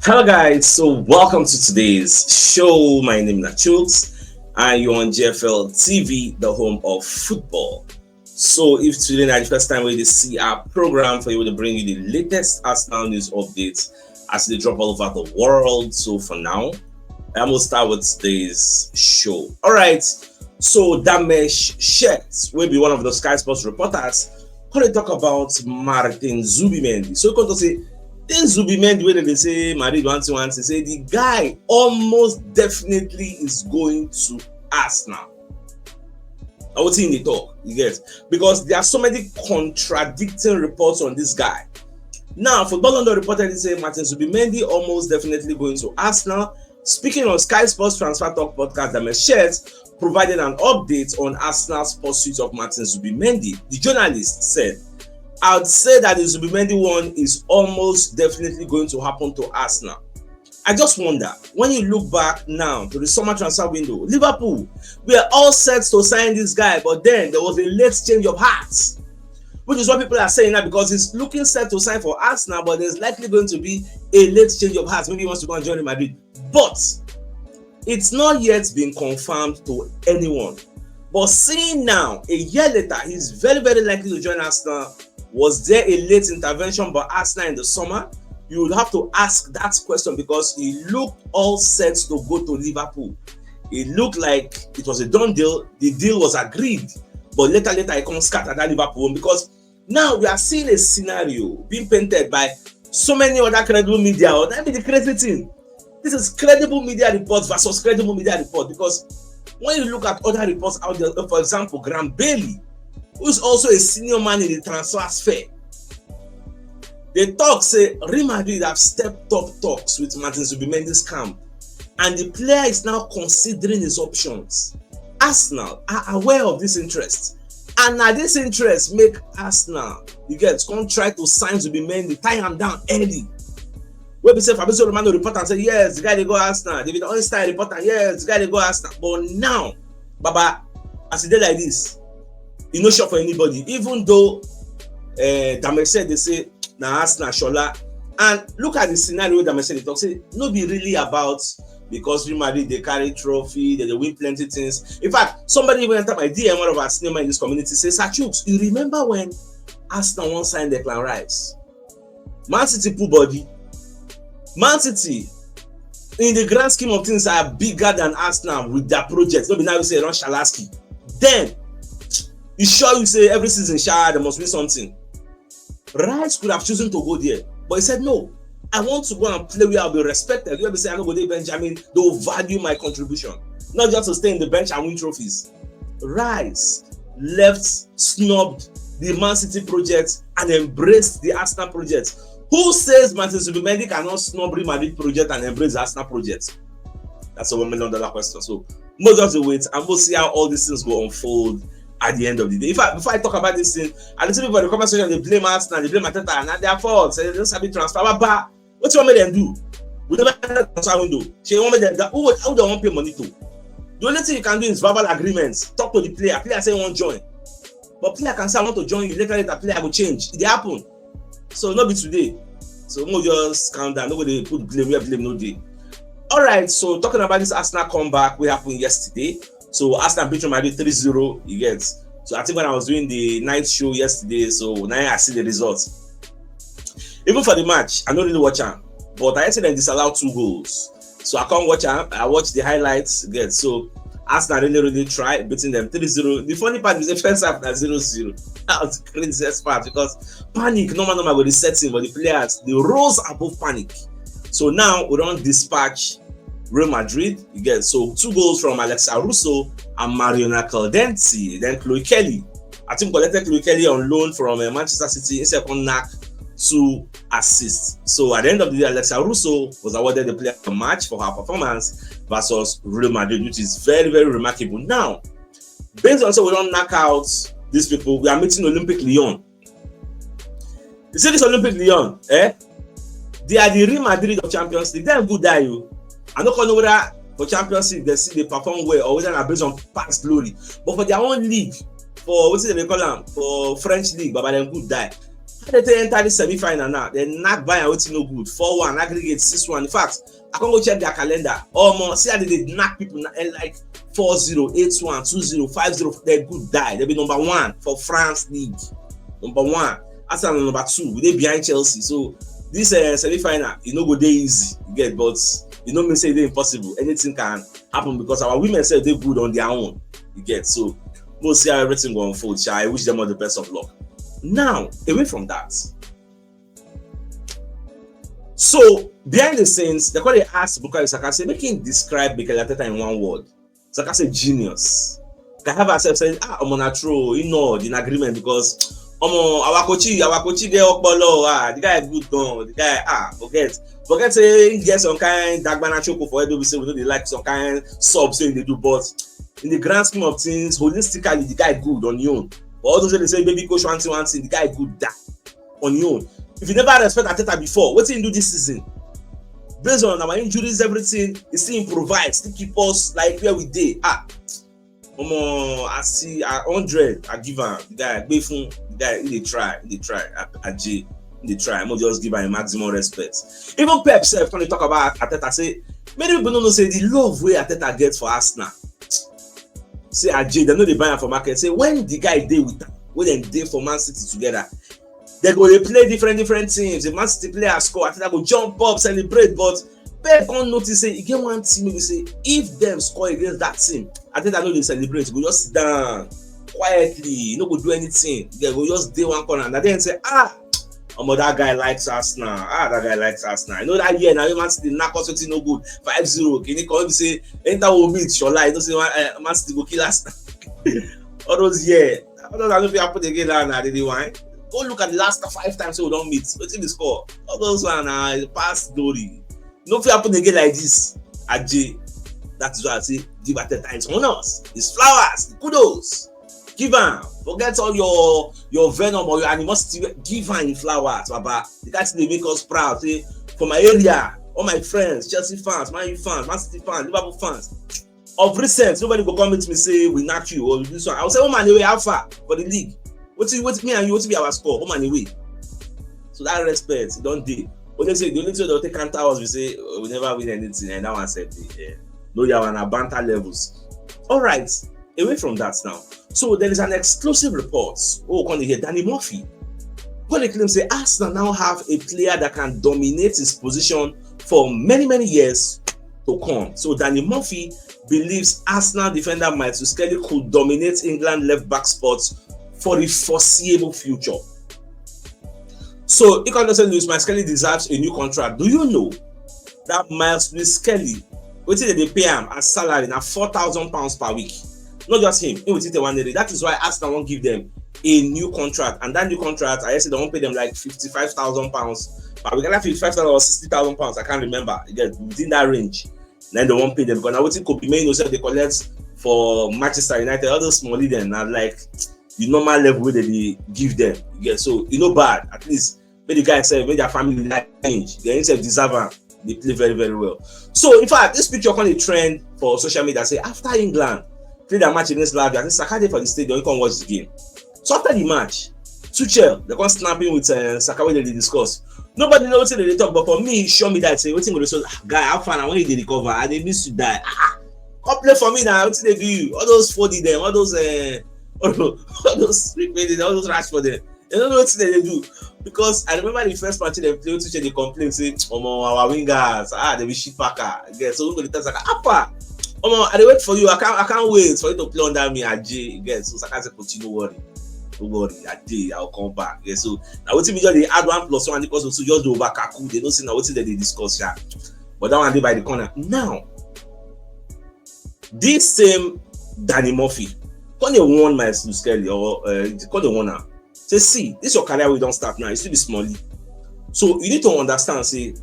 Hello guys, so welcome to today's show. My name is CHUKS and you're on GFL TV, the home of football. So if today is the first time we see our program for you to bring you the latest Arsenal news updates as they drop all over the world. So for now, I'm gonna start with today's show. Alright, so Damesh Shet will be one of the Sky Sports reporters going to talk about Martin Zubimendi. So going to say this Zubimendi way they say Madrid once they say the guy almost definitely is going to Arsenal. I was in the talk, you get, because there are so many contradicting reports on this guy. Now, Football London reported say Martin Zubimendi almost definitely going to Arsenal. Speaking on Sky Sports Transfer Talk podcast, the Machete provided an update on Arsenal's pursuit of Martin Zubimendi. The journalist said, I would say that the Zubimendi one is almost definitely going to happen to Arsenal. I just wonder, when you look back now to the summer transfer window, Liverpool, we are all set to sign this guy, but then there was a late change of hearts, which is what people are saying now because he's looking set to sign for Arsenal, but there's likely going to be a late change of hearts. Maybe he wants to go and join Real Madrid, but it's not yet been confirmed to anyone. But seeing now, a year later, he's very, very likely to join Arsenal. Was there a late intervention by Arsenal in the summer? You would have to ask that question because he looked all set to go to Liverpool. It looked like it was a done deal. The deal was agreed. But later, he can't scatter that Liverpool because now we are seeing a scenario being painted by so many other credible media. That be the crazy thing. This is credible media reports versus credible media report because when you look at other reports out there, for example, Graham Bailey, who is also a senior man in the transfer sphere, the talk say Real Madrid have stepped up talks with Martin Zubimendi's camp and the player is now considering his options. Arsenal are aware of this interest and now this interest make Arsenal, you get, come try to sign Zubimendi, tie him down early. Where we say Fabrizio Romano report and say yes, the guy they go Arsenal. David Einstein report and yes, the guy they go Arsenal. But now, Baba, as he did like this, he no shop for anybody. Even though Damesh said they say na Arsenal Shola, and look at the scenario Damesh said they talk say no be really about because Real Madrid they carry trophy, they win plenty things. In fact, somebody even entered my DM, one of our senior men in this community, says, CHUKS, you remember when Arsenal once signed Declan Rice? Man City put body. Man City, in the grand scheme of things, are bigger than Arsenal with their projects. Don't be now you say Ron Shalaski. Then, you sure you say every season, there must be something. Rice could have chosen to go there, but he said, no, I want to go and play where I'll be respected. You ever say, I don't go there, Benjamin, they'll value my contribution. Not just to stay in the bench and win trophies. Rice left, snubbed the Man City project and embraced the Arsenal project. Who says Martin Zubimendi cannot snub Real Madrid project and embrace the Arsenal project? That's a $1 million question. So, most of the wait and we'll see how all these things go unfold at the end of the day. Before I talk about this thing, I listen to people in the comment section, they blame Arsenal, they blame Arteta, and their fault. Say they don't have to transfer. But what you want me to do? We never had a transfer window. She want me to who they want pay money to? The only thing you can do is verbal agreements. Talk to the player. Player say want join, but player can say I want to join you. Later, player will change. It happen. So not be today. So no just calm down. Nobody put blame where blame no day. All right. So talking about this Arsenal comeback, we happened yesterday. So Arsenal beat Real Madrid 3-0. You get. So I think when I was doing the night show yesterday, so now I see the results. Even for the match, I don't really watch them, but I actually disallowed 2 goals. So I can't watch them. I watch the highlights. Get. So Arsenal really tried beating them 3-0. The funny part is the first half at 0-0. That was the craziest part because panic, normal go reset him, but the players they rose above panic. So now we don't dispatch Real Madrid. You get so 2 goals from Alexa Russo and Mariona Caldenti. Then Chloe Kelly. I think collected Chloe Kelly on loan from Manchester City in second knack 2 assists. So at the end of the day, Alexa Russo was awarded the player of the match for her performance versus Real Madrid, which is very, very remarkable. Now, based on so we don't knock out these people, we are meeting Olympic Lyon. You see this Olympic Lyon, they are the Real Madrid of Champions League. They are good, you. I don't know whether for Champions League they perform well or whether they are based on past glory. But for their own league, for what they call them, for French league, but they good die. They enter the semi-final now. They knock by and no good. 4-1, aggregate 6-1. In fact, I can go check their calendar. See how they knock people like 4-0, 8-1, 2-0, 5-0. They're good die. They'll be number 1 for France League. Number 1. Arsenal number 2. They behind Chelsea. So this semi-final, go day easy. You get, but me say it's impossible. Anything can happen because our women say they're good on their own. You get, so we'll see how everything will unfold. I wish them all the best of luck. Now, away from that, so behind the scenes, they asked Bukayo Saka, say, make him describe Mikel Arteta in one word. Saka said genius. I have herself saying, I'm on a throw, in agreement because our coach get the guy is good gone, the guy forget say get some kind Dagbana Choko for everybody say we know they like some kind sub saying they do, but in the grand scheme of things, holistically, the guy good on your own. But all those they say, baby coach one thing, the guy good that on your own. If you never respect Arteta before, what did he do this season? Based on our injuries, everything, he still improvise, still keep us like where we did. I see 100, I give him the guy, the guy, they try. They try. I'm just give him maximum respect. Even Pep self, when they talk about Arteta, say many people don't know say the love way Arteta gets for Arsenal. Say Ajay, they know they buy him for market. Say when the guy dey with them, when they dey for Man City together, they go they play different teams. The Man City player score, Arteta go jump up, celebrate. But Pep can't notice say you get one team. Maybe say if them score against that team, Arteta know they celebrate. Go just sit down quietly, no go do anything. They go just dey one corner and then say that guy likes Arsenal. That guy likes Arsenal. I know that year now Man City knock us no good 5-0. Can you come say enter will meet Shola? You know say Man City go kill Arsenal. All those years. I don't know if you happen again now. Did you want? Go look at the last 5 times we don't meet. What's in the score? All those one past glory. No if you happen again like this. Ajay. That is why I say give Arteta it's honors. It's flowers. The kudos. Give him. Forget all your venom or your animosity. Give him the flowers, Baba. The guys they make us proud. Say, for my area, all my friends, Chelsea fans, Man U fans, Man City fans, Liverpool fans. Of recent, nobody go come to me say we knock you or this one. I will say, man, away alpha for the league. What me and you? What be our score? Man, away. So that respect, don't do. When they say the only thing they'll take counter us, we say we never win anything, and that one said, no, you are on banter levels. All right. Away from that now. So there is an exclusive report. Can you hear Danny Murphy? When they claim say Arsenal now have a player that can dominate his position for many years to come. So Danny Murphy believes Arsenal defender Myles Lewis-Skelly could dominate England left back spots for the foreseeable future. So if I say Myles Lewis-Skelly deserves a new contract, do you know that Myles Lewis-Skelly, what did they pay him as salary now £4,000 per week? Not just him, that is why Arsenal won't give them a new contract, and that new contract, I said they won't pay them like £55,000 per week, like 55,000 or £60,000, I can't remember. Within that range, then they won't pay them because now what it could be made they collect for Manchester United, all those small league are like the normal level where they give them. So bad. At least when the guys say when their family change, they deserve them. They play very well. So in fact, this picture on a trend for social media say after England play their match against Latvia, I think Saka for the stadium, you can watch the game. So after the match, Tuchel, they come snapping with Saka when they discuss. Nobody knows what they talk, but for me, show me that say, what thing so guy, how far I want you to recover, and they miss you die. Come play for me now. What they do you? All those 40 them, all those rash for them. They don't know what they do. Because I remember the first match they played, Tuchel they complain, say, our wingers, they be shit packer. So we're going to tell Saka, I wait for you. I can't wait for you to play under me, Ajay. So Saka said, "No worry, Ajay, I'll come back." So now what if they add 1+1 because also just do Bakaku? They don't see now what they discuss here. But that one they by the corner. Now, this same Danny Murphy, can they warn Myles Lewis-Skelly or can they warn her? Say, see, this is your career. We don't start now. You still be smally. So you need to understand. Say,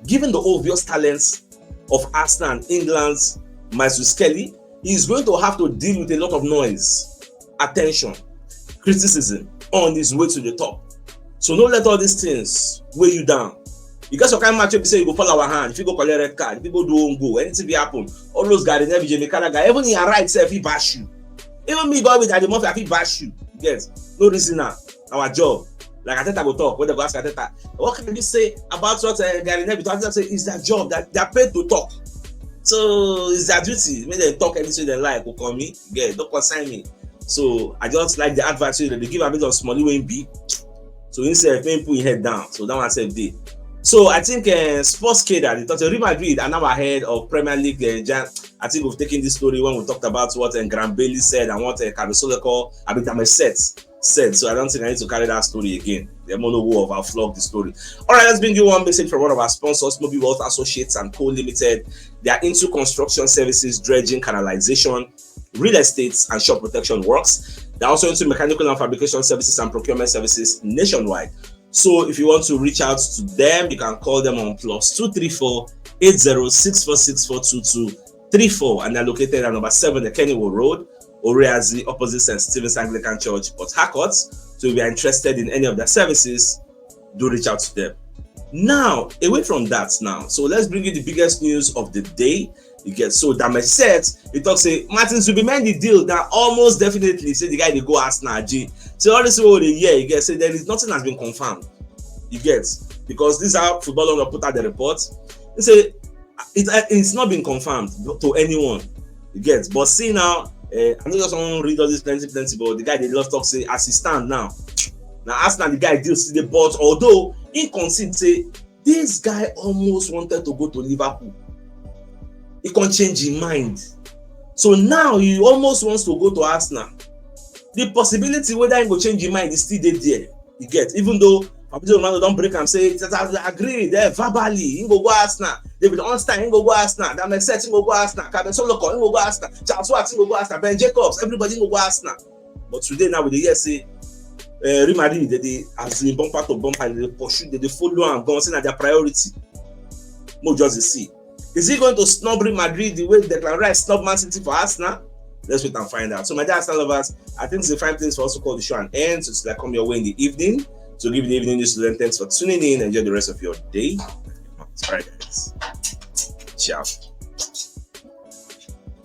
given the obvious talents of Arsenal and England's Myles Lewis-Skelly, he is going to have to deal with a lot of noise, attention, criticism on his way to the top. So don't let all these things weigh you down. Because you can't match up, say you go follow our hand, if you go collect red card, if you go do own goal, anything will happen. All those guys, they never be guy. Even in your right self, he bash you. Even me, God with Danny Murphy, I bash you. Yes, no reason now. Our job. Like Arteta will talk when they go ask Arteta, what can you say about what Gary Neville? Arteta say it's their job that they're paid to talk. So it's their duty. When they talk anything they like, will call me, yeah, don't consign me. So I just like the advice that they give a bit of small way be. So instead of put your head down, so that one said day. So I think Sports Cater, they talked Real Madrid are now ahead of Premier League. I think we've taken this story when we talked about what Graham Bailey said and what Cabesoleko said. So I don't think I need to carry that story again. The mono of our vlog the story. All right, let's bring you one message from one of our sponsors, Moby Wealth Associates and Co Limited. They are into construction services, dredging, canalization, real estate, and shop protection works. They're also into mechanical and fabrication services and procurement services nationwide. So if you want to reach out to them, you can call them on +234 8064642234, and they're located at number 7 the Kennywood Road, Oreazi, opposite St. Stephen's Anglican Church, Port Harcourt. So if you are interested in any of their services, do reach out to them. Now, away from that now, so let's bring you the biggest news of the day. You get so damage set. He talks say Martin Zubimendi deal that almost definitely say the guy they go Arsenal G. So all this over the year, you get say there is nothing has been confirmed. You get because these are football owner put out the report. They say it's not been confirmed to anyone. You get but see now, I know just someone read all this plenty, but the guy they love talk say as he stand now Arsenal the guy deals the but although in conceit say this guy almost wanted to go to Liverpool. He can't change his mind. So now he almost wants to go to Arsenal. The possibility whether he will change his mind is still there. You get, even though Fabrizio Romano don't break and say, I agree, there verbally, he go Arsenal. David Onstein, he go Arsenal. That makes sense, he go Arsenal. Cabesoloko, he go Arsenal. Charles Watts, he go Arsenal. Ben Jacobs, everybody go Arsenal. But today now with the year say, Real Madrid, they as in bumper to bumper, they pursue, they follow and go on saying that their priority. More just to see. Is he going to snub Real Madrid the way Declan Rice snub Man City for Arsenal? Let's wait and find out. So my dear Arsenal lovers, I think it's a fine place for us to call the show an end. So it's like come your way in the evening. So give the evening news to them. Thanks for tuning in. Enjoy the rest of your day. All right, guys. Ciao.